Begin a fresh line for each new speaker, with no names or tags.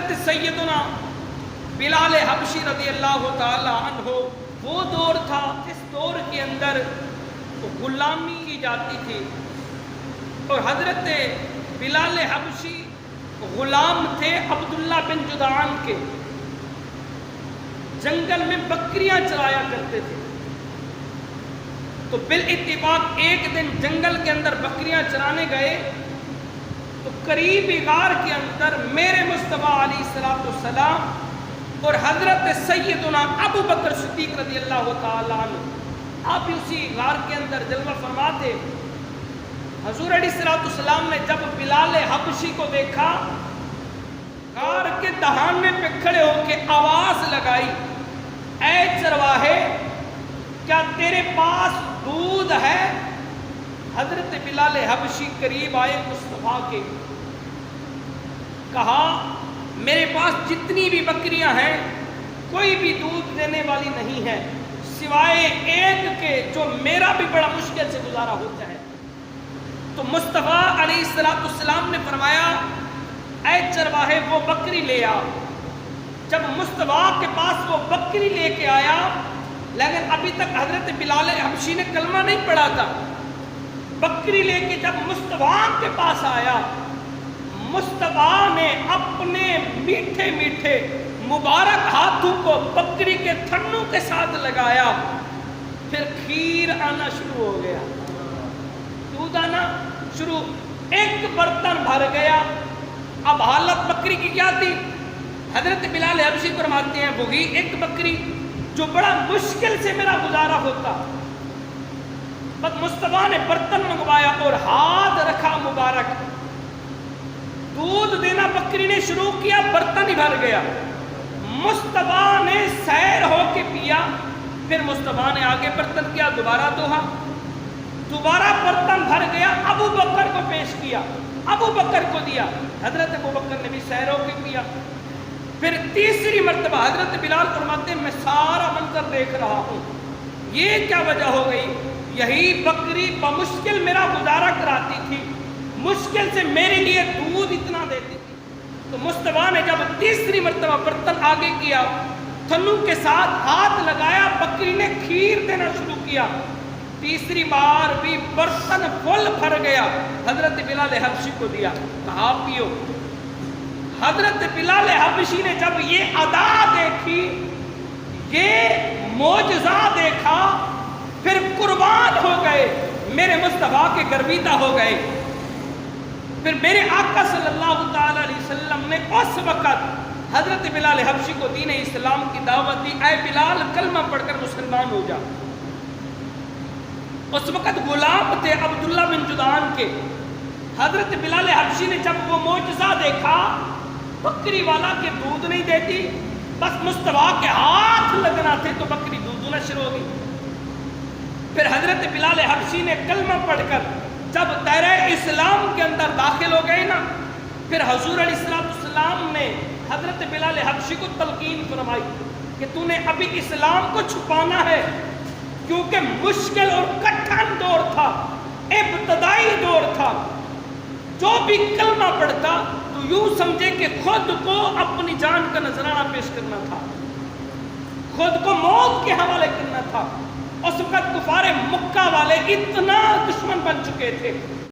حضرت سیدنا بلال حبشی رضی اللہ تعالی عنہ، وہ دور تھا اس دور کے اندر غلامی کی جاتی تھی، اور حضرت بلال حبشی غلام تھے عبداللہ بن جدعان کے، جنگل میں بکریاں چرایا کرتے تھے۔ تو بالاتفاق ایک دن جنگل کے اندر بکریاں چرانے گئے تو قریبی غار کے اندر میرے مصطفیٰ علیہ السلام اور حضرت سیدنا ابو بکر صدیق رضی اللہ تعالیٰ عنہ، آپ اسی غار کے اندر جلوہ فرما تھے۔ حضور علیہ السلام نے جب بلال حبشی کو دیکھا، غار کے دہانے پہ کھڑے ہو کے آواز لگائی، اے چرواہے، کیا تیرے پاس دودھ ہے؟ حضرت بلال حبشی قریب آئے مصطفیٰ کے، کہا میرے پاس جتنی بھی بکریاں ہیں کوئی بھی دودھ دینے والی نہیں ہے سوائے ایک کے جو میرا بھی بڑا مشکل سے گزارا ہوتا ہے۔ تو مصطفیٰ علیہ السلام نے فرمایا، اے چرواہے وہ بکری لے آ۔ جب مصطفیٰ کے پاس وہ بکری لے کے آیا، لیکن ابھی تک حضرت بلال حبشی نے کلمہ نہیں پڑھا تھا، بکری لے کے جب مصطفیٰ کے پاس آیا، مصطفیٰ نے اپنے میٹھے میٹھے مبارک ہاتھوں کو بکری کے تھنوں کے ساتھ لگایا، پھر کھیر آنا شروع ہو گیا، دودھ آنا شروع، ایک برتن بھر گیا۔ اب حالت بکری کی کیا تھی؟ حضرت بلال حبشی فرماتے ہیں وہی ایک بکری جو بڑا مشکل سے میرا گزارا ہوتا۔ بس مصطفیٰ نے برتن منگوایا اور ہاتھ رکھا مبارک، دودھ دینا بکری نے شروع کیا، برتن ہی بھر گیا۔ مصطفیٰ نے سیر ہو کے پیا، پھر مصطفیٰ نے آگے برتن کیا، دوبارہ دوہا، دوبارہ برتن بھر گیا، ابو بکر کو پیش کیا، ابو بکر کو دیا، حضرت ابو بکر نے بھی سیر ہو کے پیا۔ پھر تیسری مرتبہ حضرت بلال فرماتے ہیں میں سارا منظر دیکھ رہا ہوں، یہ کیا وجہ ہو گئی؟ یہی بکری بمشکل میرا گزارا کراتی تھی، مشکل سے میرے لیے دودھ اتنا دیتی تھی۔ تو مصطفیٰ نے جب تیسری مرتبہ برتن آگے کیا، تھنوں کے ساتھ ہاتھ لگایا، بکری نے کھیر دینا شروع کیا، تیسری بار بھی برتن فل بھر گیا، حضرت بلال حبشی کو دیا، کہا پیو۔ حضرت بلال حبشی نے جب یہ ادا دیکھی، یہ معجزہ دیکھا، پھر قربان ہو گئے، میرے مصطفیٰ کے گرویدہ ہو گئے۔ پھر میرے آقا صلی اللہ تعالی علیہ وسلم نے اس وقت حضرت بلال حبشی کو دین اسلام کی دعوت دی، اے بلال کلمہ پڑھ کر مسلمان ہو جا۔ اس وقت غلام تھے عبداللہ بن جدعان کے۔ حضرت بلال حبشی نے جب وہ معجزہ دیکھا، بکری والا کے دودھ نہیں دیتی، بس مصطفیٰ کے ہاتھ لگنا تھے تو بکری دودھ دینا شروع ہو گئی۔ پھر حضرت بلال حبشی نے کلمہ پڑھ کر جب دائرہ اسلام کے اندر داخل ہو گئے نا، پھر حضور علیہ السلام نے حضرت بلال حبشی کو تلقین فرمائی کہ تو نے ابھی اسلام کو چھپانا ہے، کیونکہ مشکل اور کٹھن دور تھا، ابتدائی دور تھا، جو بھی کلمہ پڑھتا تو یوں سمجھے کہ خود کو اپنی جان کا نذرانہ پیش کرنا تھا، خود کو موت کے حوالے کرنا تھا۔ اس وقت کفار مکہ والے اتنا دشمن بن چکے تھے،